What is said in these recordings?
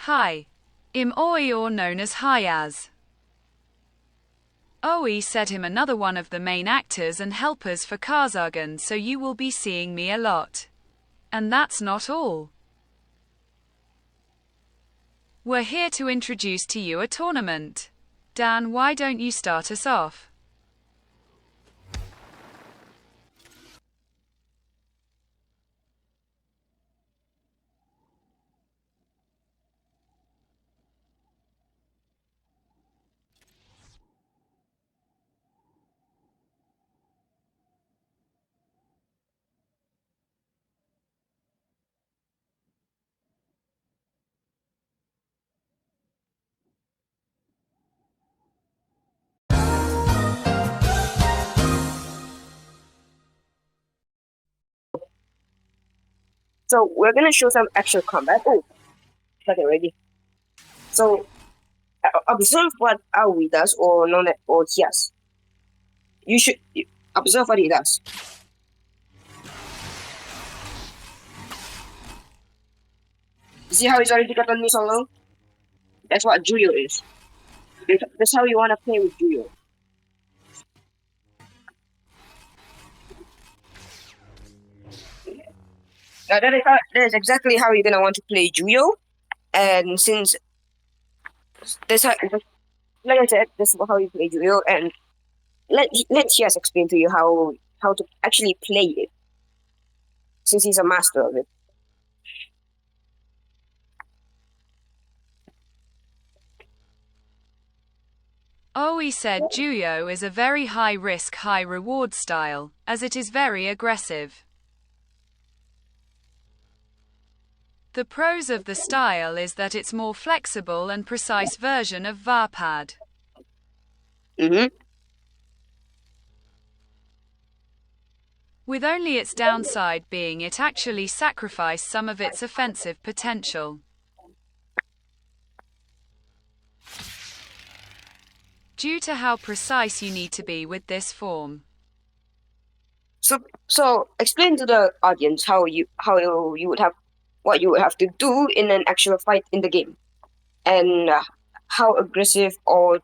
Hi. Im Oi, or known as Hayaz. Oi said him another one of the main actors and helpers for Karzagan, so you will be seeing me a lot. And that's not all. We're here to introduce to you a tournament. Dan, why don't you start us off? So we're gonna show some actual combat. Oh, okay, ready. So observe what Aoi does, or known as or Hias. You should observe what he does. See how he's already gotten me so long? That's what Juyo is. That's how you wanna play with Juyo. Now that is exactly how you're gonna want to play Juyo, and since that's how, like I said, this is how you play Juyo, and let Hias explain to you how to actually play it, since he's a master of it. Oi said Juyo is a very high risk, high reward style, as it is very aggressive. The pros of the style is that it's more flexible and precise version of Varpad. With only its downside being it actually sacrificed some of its offensive potential. Due to how precise you need to be with this form. So explain to the audience how you would have what you would have to do in an actual fight in the game, and how aggressive or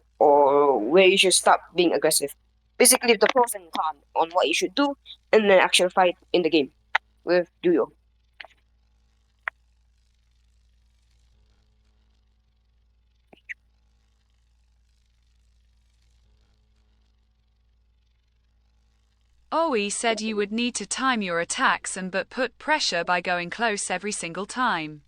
where you should stop being aggressive. Basically, the pros and cons on what you should do in an actual fight in the game with Juyo. Oi said you would need to time your attacks and but put pressure by going close every single time.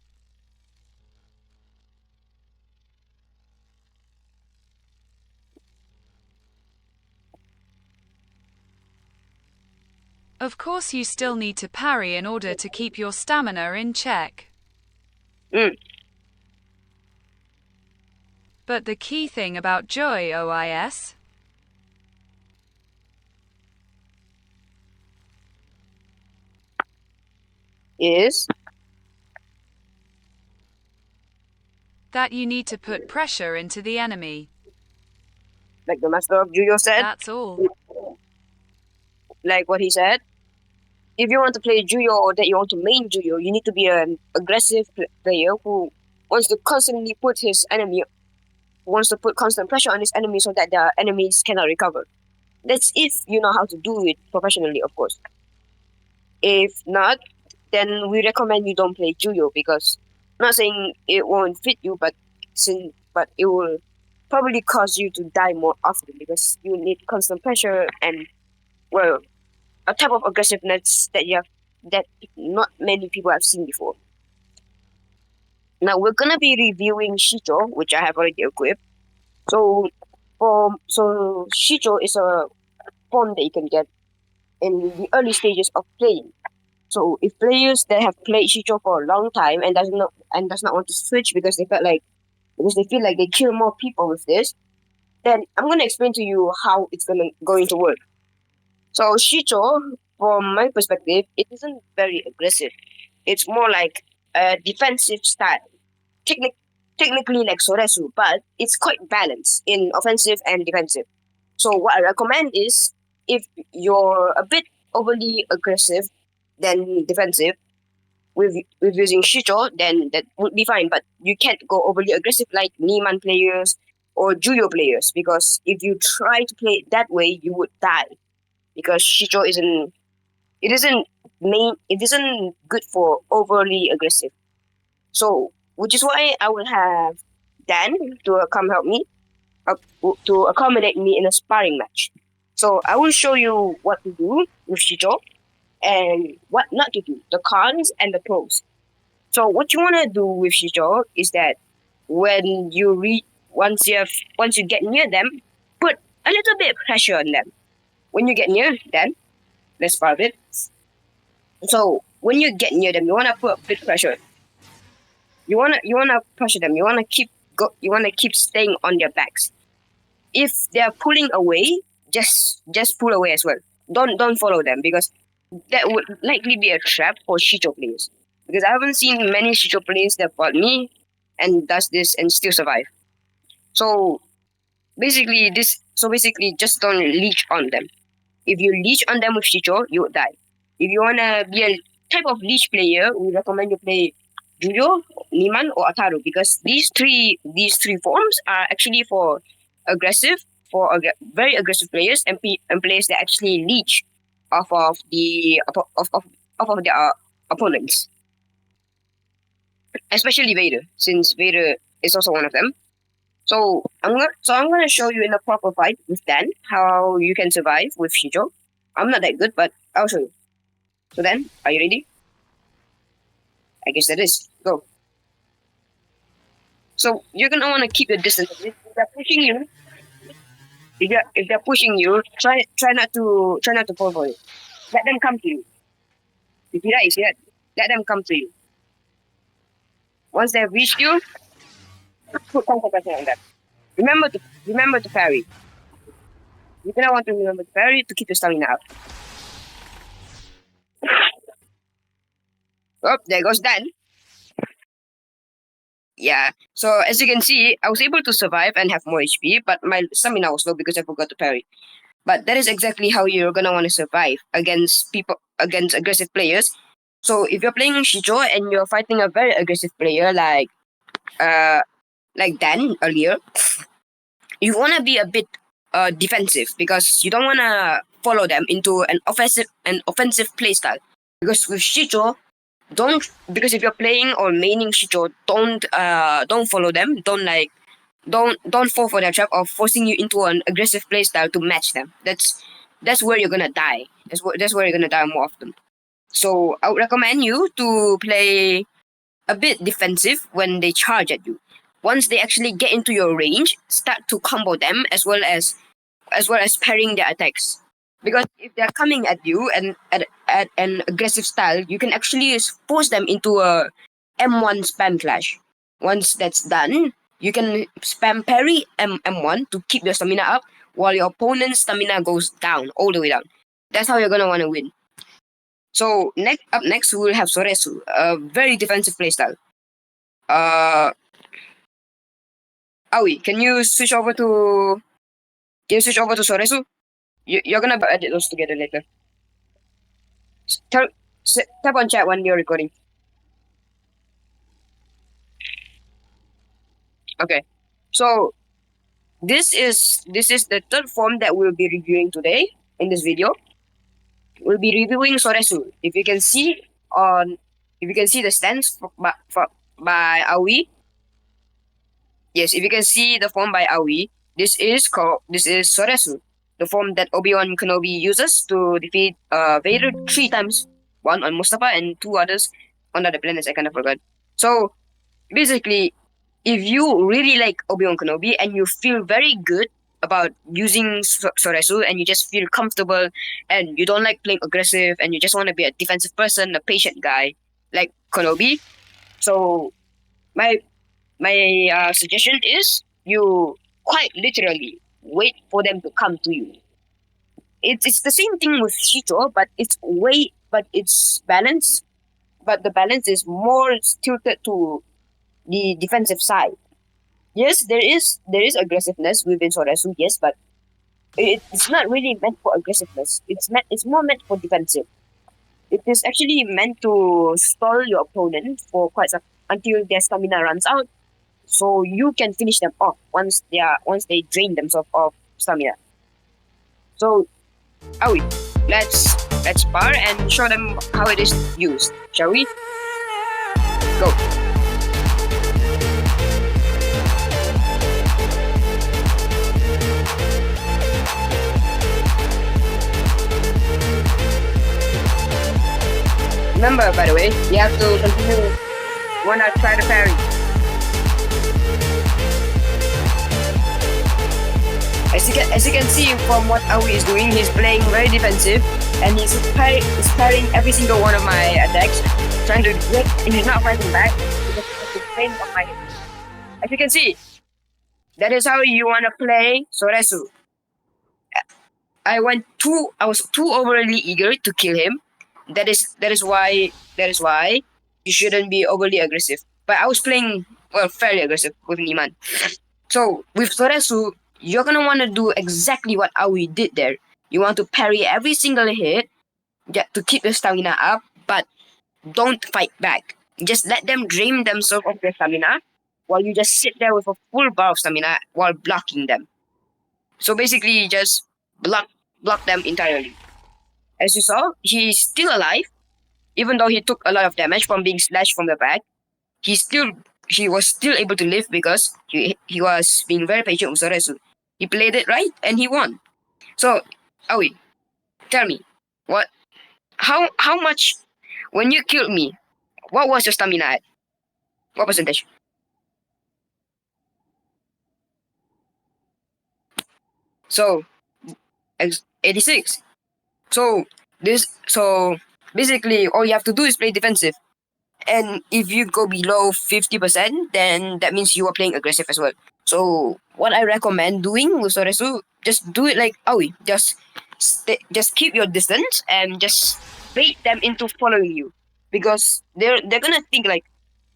Of course you still need to parry in order to keep your stamina in check. But the key thing about Joy OIS is that you need to put pressure into the enemy. Like the master of Juyo said. That's all. Like what he said. If you want to play Juyo, or that you want to main Juyo, you need to be an aggressive player who wants to constantly put constant pressure on his enemy so that the enemies cannot recover. That's if you know how to do it professionally, of course. If not, then we recommend you don't play Juyo, because I'm not saying it won't fit you, but it will probably cause you to die more often, because you need constant pressure and, well, a type of aggressiveness that not many people have seen before. Now we're gonna be reviewing Shicho, which I have already equipped. So Shicho is a form that you can get in the early stages of playing. So if players that have played Shicho for a long time and does not want to switch because they feel like they kill more people with this, then I'm gonna explain to you how it's going to work. So Shicho, from my perspective, it isn't very aggressive. It's more like a defensive style. Technically like Soresu, but it's quite balanced in offensive and defensive. So what I recommend is, if you're a bit overly aggressive than defensive, with using Shicho, then that would be fine. But you can't go overly aggressive like Niman players or Juyo players, because if you try to play it that way, you would die. Because Shicho isn't good for overly aggressive. So, which is why I will have Dan to come help me, to accommodate me in a sparring match. So I will show you what to do with Shicho and what not to do, the cons and the pros. So what you want to do with Shicho is that when you once you get near them, put a little bit of pressure on them. When you get near them, that's part of it. So when you get near them, you want to put a bit of pressure. You wanna pressure them. You wanna keep staying on their backs. If they're pulling away, just pull away as well. Don't follow them, because that would likely be a trap for Shicho players. Because I haven't seen many Shicho players that fought me and does this and still survive. So basically, just don't leech on them. If you leech on them with Shicho, you would die. If you wanna be a type of leech player, we recommend you play Juyo, Niman, or Ataru, because these three forms are actually for very aggressive players and players that actually leech off of their opponents. Especially Vader, since Vader is also one of them. So I'm gonna show you in a proper fight with Dan how you can survive with Shicho. I'm not that good, but I'll show you. So then, are you ready? I guess that is. Go. So you're gonna want to keep your distance. If they're pushing you, if they're pushing you, try not to fall for it. Let them come to you. If you die, let them come to you. Once they've reached you, put counter pressure on them. Remember to parry. You're gonna want to remember to parry to keep your stamina up. Oh, there goes Dan. Yeah, so as you can see, I was able to survive and have more HP, but my stamina was low because I forgot to parry. But that is exactly how you're gonna want to survive against aggressive players. So if you're playing Shicho and you're fighting a very aggressive player like Dan earlier, you wanna be a bit defensive, because you don't wanna follow them into an offensive playstyle. Because with Shicho, because if you're playing or maining Shicho, don't follow them. Don't fall for their trap of forcing you into an aggressive playstyle to match them. That's where you're gonna die. That's where you're gonna die more often. So I would recommend you to play a bit defensive when they charge at you. Once they actually get into your range, start to combo them as well as parrying their attacks. Because if they're coming at you and at an aggressive style, you can actually force them into a M1 spam clash. Once that's done, you can spam parry M1 to keep your stamina up, while your opponent's stamina goes down, all the way down. That's how you're gonna want to win. So up next, we will have Soresu, a very defensive playstyle. Aoi, can you switch over to Soresu? You're gonna edit those together later. Tap on chat when you're recording. Okay, so this is the third form that we'll be reviewing today in this video. We'll be reviewing Soresu. If you can see the stance by Aoi. Yes, if you can see the form by Aoi, this is Soresu, the form that Obi-Wan Kenobi uses to defeat Vader 3 times. One on Mustafa and 2 others on other planets. I kind of forgot. So basically, if you really like Obi-Wan Kenobi and you feel very good about using Soresu and you just feel comfortable and you don't like playing aggressive and you just want to be a defensive person, a patient guy like Kenobi, so my suggestion is you quite literally wait for them to come to you. It's the same thing with Shicho, but it's balanced. But the balance is more tilted to the defensive side. Yes, there is aggressiveness within Soresu, yes, but it's not really meant for aggressiveness. It's more meant for defensive. It is actually meant to stall your opponent for quite some until their stamina runs out, so you can finish them off once they drain themselves of stamina. So, Aoi, let's spar and show them how it is used, shall we? Go. Remember, by the way, you have to continue. Wanna try to parry. As you can see from what Aoi is doing, he's playing very defensive and he's parrying every single one of my attacks, trying to get, and he's not fighting back because he's playing on my hit. As you can see, that is how you wanna play Soresu. I was too overly eager to kill him. That is why you shouldn't be overly aggressive. But I was playing fairly aggressive with Niman. So with Soresu, you're gonna want to do exactly what Aoi did there. You want to parry every single hit to keep your stamina up, but don't fight back. Just let them drain themselves of their stamina while you just sit there with a full bar of stamina while blocking them. So basically, just block them entirely. As you saw, he's still alive, even though he took a lot of damage from being slashed from the back. He was still able to live because he was being very patient with Soresu. He played it right and he won. So, Aoi, tell me, how much, when you killed me, what was your stamina at? What percentage? So, 86. So basically all you have to do is play defensive. And if you go below 50%, then that means you are playing aggressive as well. So what I recommend doing with Soresu, just do it like Aoi. Just keep your distance and just bait them into following you. Because they're gonna think like,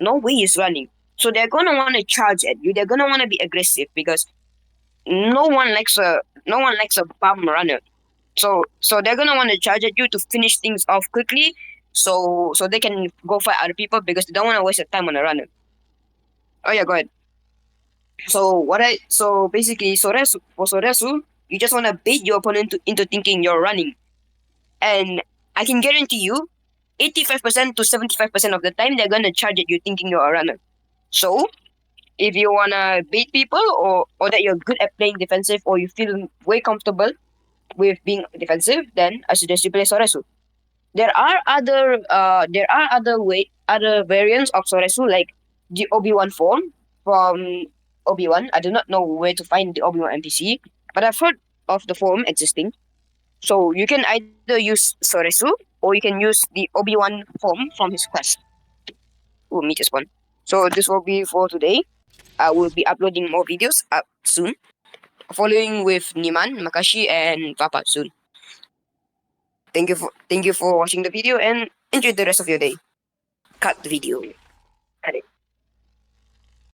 no way he's running. So they're gonna wanna charge at you. They're gonna wanna be aggressive because no one likes a bum runner. So they're gonna want to charge at you to finish things off quickly, so they can go fight other people because they don't want to waste their time on a runner. Oh yeah, go ahead. So basically, Soresu, you just want to bait your opponent into thinking you're running, and I can guarantee you, 85% to 75% of the time they're gonna charge at you thinking you're a runner. So if you wanna bait people or that you're good at playing defensive or you feel way comfortable with being defensive, then I suggest you play Soresu. There are other variants of Soresu like the Obi-Wan form from Obi-Wan. I do not know where to find the Obi-Wan NPC, but I've heard of the form existing. So you can either use Soresu or you can use the Obi-Wan form from his quest. Oh, me just one. So this will be for today. I will be uploading more videos up soon, following with Niman, Makashi, and Papa soon. Thank you for watching the video and enjoy the rest of your day. Cut the video.